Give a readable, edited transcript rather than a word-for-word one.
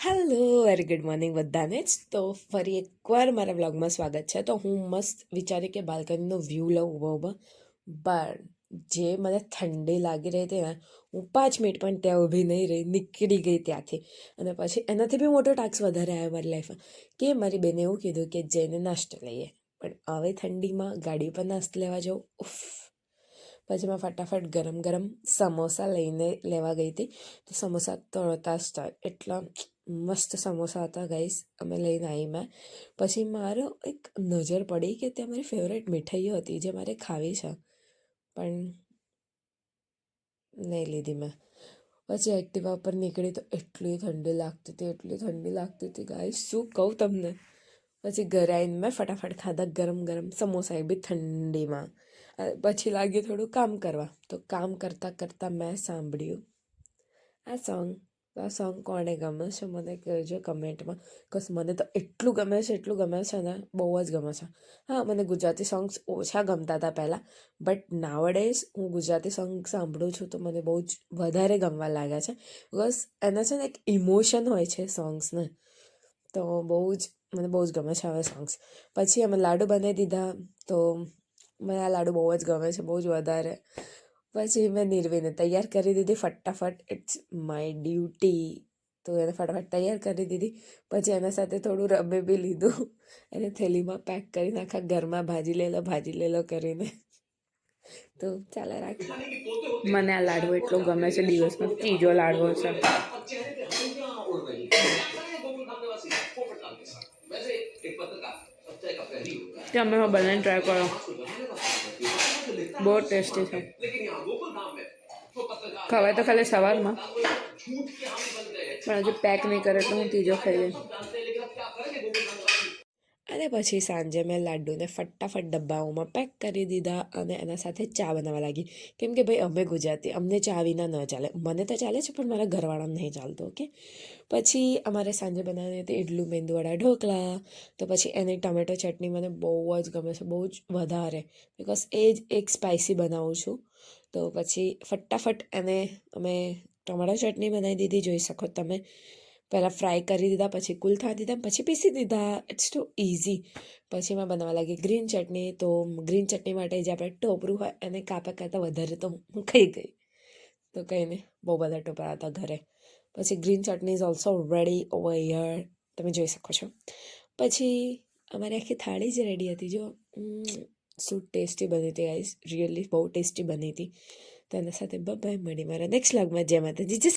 Hello very good morning બધાને જ. તો ફરી એકવાર મારા વ્લોગમાં સ્વાગત છે. તો હું મસ્ત વિચારી કે બાલ્કનીનો વ્યૂ લઉં ઊભા પણ જે મને ઠંડી લાગી રહી હતી ને, હું 5 મિનિટ પણ ત્યાં ઊભી નહીં રહી, નીકળી ગઈ ત્યાંથી. અને પછી એનાથી બી મોટો ટાસ્ક વધારે આવ્યો મારી લાઈફમાં કે મારી બેને એવું કીધું કે જઈને નાસ્તો લઈએ. પણ હવે ઠંડીમાં ગાડી પર નાસ્તો લેવા જાઉં, ઉફ. પછી મેં ફટાફટ ગરમ ગરમ સમોસા લઈને લેવા ગઈ હતી. તો સમોસા તળતા જ હતા, એટલા મસ્ત સમોસા હતા ગાઈસ. અમે લઈને આવી મેં. પછી મારો એક નજર પડી કે ત્યાં મારી ફેવરેટ મીઠાઈઓ હતી જે મારે ખાવી છે, પણ નહીં લીધી મેં. પછી એક્ટિવા પર નીકળી તો એટલી ઠંડી લાગતી હતી ગાઈસ, શું કહું તમને. પછી ઘરે આવીને મેં ફટાફટ ખાધા ગરમ ગરમ સમોસા, એ બી ઠંડીમાં. પછી લાગ્યું થોડું કામ કરવા. તો કામ કરતાં કરતાં મેં સાંભળ્યું આ સોંગ કોને ગમે છે મને કહેજો કમેન્ટમાં. બિકોઝ મને તો એટલું ગમે છે ને, બહુ જ ગમે છે. હા, મને ગુજરાતી સોંગ્સ ઓછા ગમતા હતા પહેલાં, બટ નાવડેઝ હું ગુજરાતી સોંગ સાંભળું છું તો મને બહુ જ વધારે ગમવા લાગ્યા છે. બિકોઝ એના છે ને એક ઇમોશન હોય છે સોંગ્સને, તો મને બહુ જ ગમે છે હવે સોંગ્સ. પછી અમે લાડુ બનાવી દીધા. તો મને આ લાડુ બહુ જ ગમે છે, બહુ જ વધારે. પછી મેં નિર્વીને તૈયાર કરી દીધી ફટાફટ, ઇટ્સ માય ડ્યુટી. તો એને ફટાફટ તૈયાર કરી દીધી. પછી એના સાથે થોડું રમે બી લીધું. એને થેલીમાં પેક કરીને આખા ઘરમાં ભાજી લઈ લો કરીને. તો ચાલે રાખ. મને આ લાડવો એટલો ગમે છે, દિવસનો ત્રીજો લાડવો છે. તમે બનાવીને ટ્રાય કરો, બહુ ટેસ્ટી છે. ખવાય તો ખાલી સવારમાં, પણ હજુ પેક નહીં કરે એટલે હું ત્રીજો ખાઈ લઈશ. અને પછી સાંજે મેં લાડ્ડુને ફટાફટ ડબ્બાઓમાં પેક કરી દીધા અને એના સાથે ચા બનાવવા લાગી. કેમ કે ભાઈ અમે ગુજરાતી, અમને ચા વિના ન ચાલે. મને તો ચાલે છે પણ મારા ઘરવાળાને નહીં ચાલતું. ઓકે. પછી અમારે સાંજે બનાવવાની હતી ઇડલી મેંદુવડા ઢોકળા. તો પછી એની ટમેટો ચટણી મને બહુ જ ગમે છે, બહુ જ વધારે. બિકોઝ એ જ એક સ્પાઇસી બનાવું છું. તો પછી ફટાફટ એને અમે ટમેટો ચટણી બનાવી દીધી, જોઈ શકો તમે. પહેલાં ફ્રાય કરી દીધા, પછી કુલ થવા દીધા, પછી પીસી દીધા. It's too easy. પછી મેં બનાવવા લાગી ગ્રીન ચટણી. તો ગ્રીન ચટણી માટે જે આપણે ટોપરું હોય એને કાપ્યા કરતાં વધારે તો હું ખાઈ ગઈ. તો કંઈ નહીં, બહુ બધા ટોપરા હતા ઘરે. પછી green chutney is also ready over here, તમે જોઈ શકો છો. પછી અમારી આખી થાળી જ રેડી હતી. જો શું ટેસ્ટી બની હતી ગાઈસ, રિયલી બહુ ટેસ્ટી બની હતી. તો એના સાથે બાય મળી મારા નેક્સ્ટ વ્લોગમાં. જય માતાજી.